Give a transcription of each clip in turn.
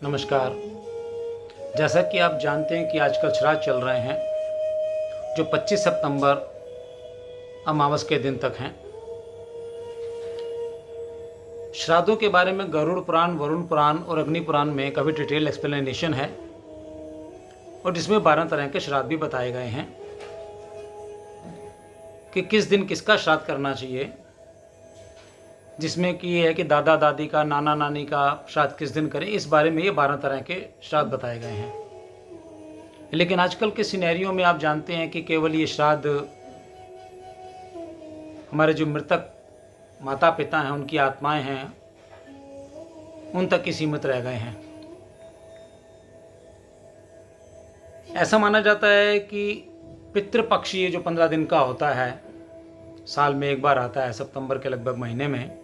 नमस्कार। जैसा कि आप जानते हैं कि आजकल श्राद्ध चल रहे हैं जो 25 सितंबर अमावस के दिन तक हैं। श्राद्धों के बारे में गरुड़ पुराण, वरुण पुराण और अग्नि पुराण में काफ़ी डिटेल एक्सप्लेनेशन है और जिसमें 12 तरह के श्राद्ध भी बताए गए हैं कि किस दिन किसका श्राद्ध करना चाहिए, जिसमें कि ये है कि दादा दादी का, नाना नानी का श्राद्ध किस दिन करें। इस बारे में ये 12 तरह के श्राद्ध बताए गए हैं। लेकिन आजकल के सिनेरियो में आप जानते हैं कि केवल ये श्राद्ध हमारे जो मृतक माता पिता हैं, उनकी आत्माएं हैं, उन तक ही सीमित रह गए हैं। ऐसा माना जाता है कि पितृपक्ष ये जो 15 दिन का होता है, साल में एक बार आता है, सितंबर के लगभग महीने में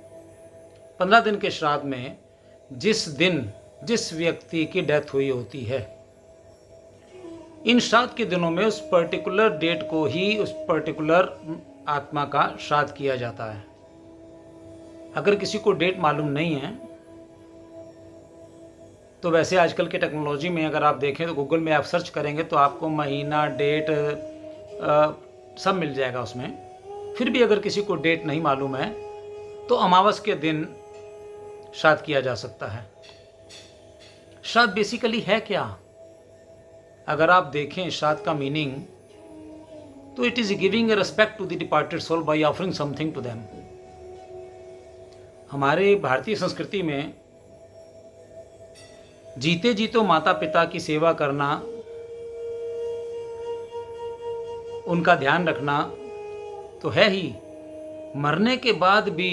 15 दिन के श्राद्ध में जिस दिन जिस व्यक्ति की डेथ हुई होती है, इन श्राद्ध के दिनों में उस पर्टिकुलर डेट को ही उस पर्टिकुलर आत्मा का श्राद्ध किया जाता है। अगर किसी को डेट मालूम नहीं है तो वैसे आजकल के टेक्नोलॉजी में अगर आप देखें तो गूगल में आप सर्च करेंगे तो आपको महीना, डेट सब मिल जाएगा उसमें। फिर भी अगर किसी को डेट नहीं मालूम है तो अमावस के दिन श्राद्ध किया जा सकता है। श्राद्ध बेसिकली है क्या? अगर आप देखें श्राद्ध का मीनिंग तो it is giving a respect to the departed soul by offering something to them. हमारे भारतीय संस्कृति में जीते जी तो माता पिता की सेवा करना, उनका ध्यान रखना तो है ही, मरने के बाद भी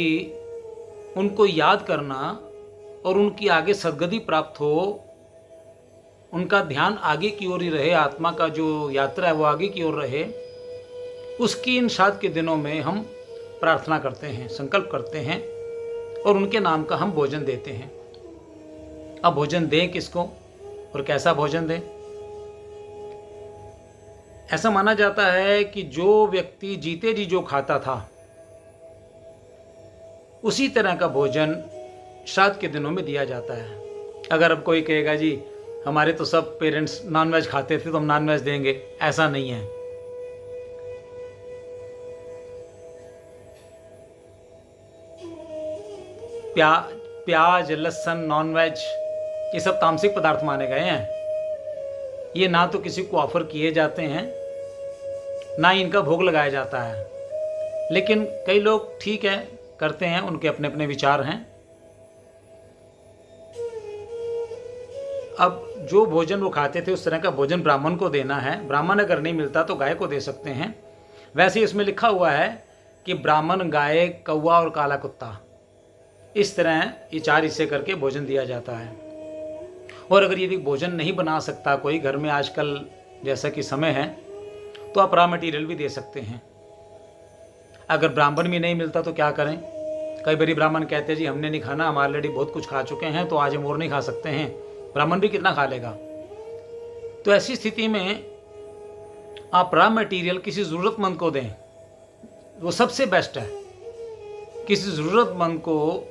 उनको याद करना और उनकी आगे सद्गति प्राप्त हो, उनका ध्यान आगे की ओर ही रहे, आत्मा का जो यात्रा है वो आगे की ओर रहे, उसकी इन श्राद्ध के दिनों में हम प्रार्थना करते हैं, संकल्प करते हैं और उनके नाम का हम भोजन देते हैं। अब भोजन दें किसको और कैसा भोजन दें? ऐसा माना जाता है कि जो व्यक्ति जीते जी जो खाता था उसी तरह का भोजन श्राद्ध के दिनों में दिया जाता है। अगर अब कोई कहेगा जी हमारे तो सब पेरेंट्स नॉनवेज खाते थे तो हम नॉनवेज देंगे, ऐसा नहीं है। प्याज, लहसुन, नॉनवेज ये सब तामसिक पदार्थ माने गए हैं। ये ना तो किसी को ऑफर किए जाते हैं, ना ही इनका भोग लगाया जाता है। लेकिन कई लोग ठीक है करते हैं, उनके अपने अपने विचार हैं। अब जो भोजन वो खाते थे उस तरह का भोजन ब्राह्मण को देना है। ब्राह्मण अगर नहीं मिलता तो गाय को दे सकते हैं। वैसे इसमें लिखा हुआ है कि ब्राह्मण, गाय, कौवा और काला कुत्ता, इस तरह ये 4 हिस्से करके भोजन दिया जाता है। और अगर यदि भोजन नहीं बना सकता कोई घर में, आजकल जैसा कि समय है, तो आप रॉ मटेरियल भी दे सकते हैं। अगर ब्राह्मण भी नहीं मिलता तो क्या करें? कई बारी ब्राह्मण कहते हैं जी हमने नहीं खाना, हम ऑलरेडी बहुत कुछ खा चुके हैं, तो आज हम और नहीं खा सकते हैं। ब्राह्मण भी कितना खा लेगा? तो ऐसी स्थिति में आप रॉ मटेरियल किसी ज़रूरतमंद को दें, वो सबसे बेस्ट है। किसी ज़रूरतमंद को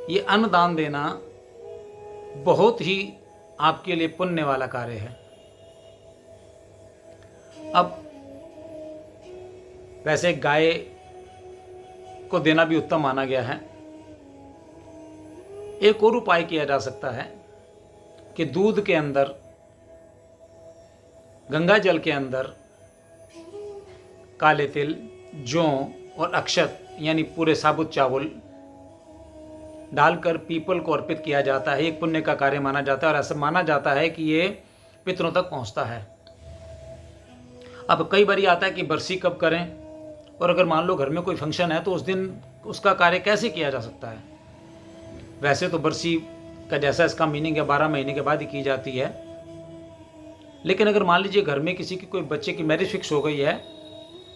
ये अन्नदान देना बहुत ही आपके लिए पुण्य वाला कार्य है। अब वैसे गाय को देना भी उत्तम माना गया है। एक और उपाय किया जा सकता है कि दूध के अंदर, गंगा जल के अंदर काले तिल, जौ और अक्षत यानी पूरे साबुत चावल डालकर पीपल को अर्पित किया जाता है। एक पुण्य का कार्य माना जाता है और ऐसा माना जाता है कि ये पितरों तक पहुंचता है। अब कई बार आता है कि बरसी कब करें, और अगर मान लो घर में कोई फंक्शन है तो उस दिन उसका कार्य कैसे किया जा सकता है? वैसे तो बरसी का जैसा इसका मीनिंग है 12 महीने के बाद ही की जाती है। लेकिन अगर मान लीजिए घर में किसी की कोई बच्चे की मैरिज फिक्स हो गई है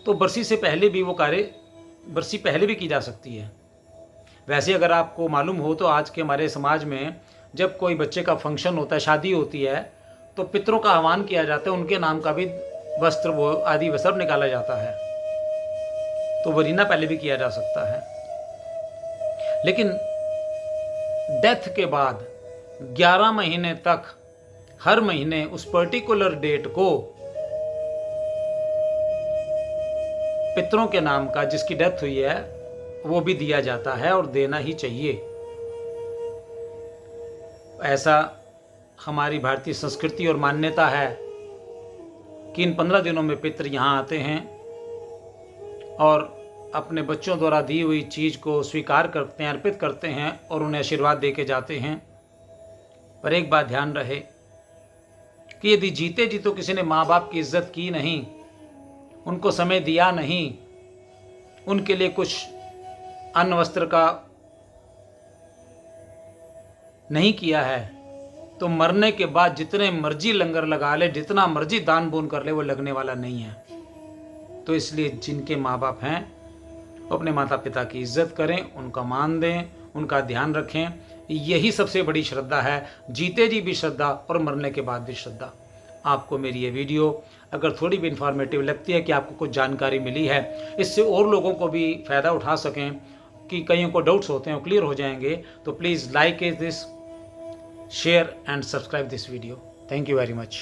तो बरसी से पहले भी वो कार्य, बरसी पहले भी की जा सकती है। वैसे अगर आपको मालूम हो तो आज के हमारे समाज में जब कोई बच्चे का फंक्शन होता है, शादी होती है, तो पितरों का आह्वान किया जाता है, उनके नाम का भी वस्त्र वो आदि वस्त्र निकाला जाता है। तो वरीना पहले भी किया जा सकता है। लेकिन डेथ के बाद 11 महीने तक हर महीने उस पर्टिकुलर डेट को पितरों के नाम का जिसकी डेथ हुई है वो भी दिया जाता है और देना ही चाहिए। ऐसा हमारी भारतीय संस्कृति और मान्यता है कि इन 15 दिनों में पितर यहाँ आते हैं और अपने बच्चों द्वारा दी हुई चीज़ को स्वीकार करते हैं, अर्पित करते हैं और उन्हें आशीर्वाद दे के जाते हैं। पर एक बात ध्यान रहे कि यदि जीते जी तो किसी ने माँ बाप की इज्जत की नहीं, उनको समय दिया नहीं, उनके लिए कुछ अन्न वस्त्र का नहीं किया है, तो मरने के बाद जितने मर्जी लंगर लगा ले, जितना मर्जी दान पुण्य कर ले, वो लगने वाला नहीं है। तो इसलिए जिनके माँ बाप हैं वो अपने माता पिता की इज्जत करें, उनका मान दें, उनका ध्यान रखें। यही सबसे बड़ी श्रद्धा है, जीते जी भी श्रद्धा और मरने के बाद भी श्रद्धा। आपको मेरी ये वीडियो अगर थोड़ी भी इंफॉर्मेटिव लगती है कि आपको कुछ जानकारी मिली है, इससे और लोगों को भी फ़ायदा उठा सकें, कि कईयों को डाउट्स होते हैं वो क्लियर हो जाएंगे, तो please like this, share and subscribe this video. Thank you very much.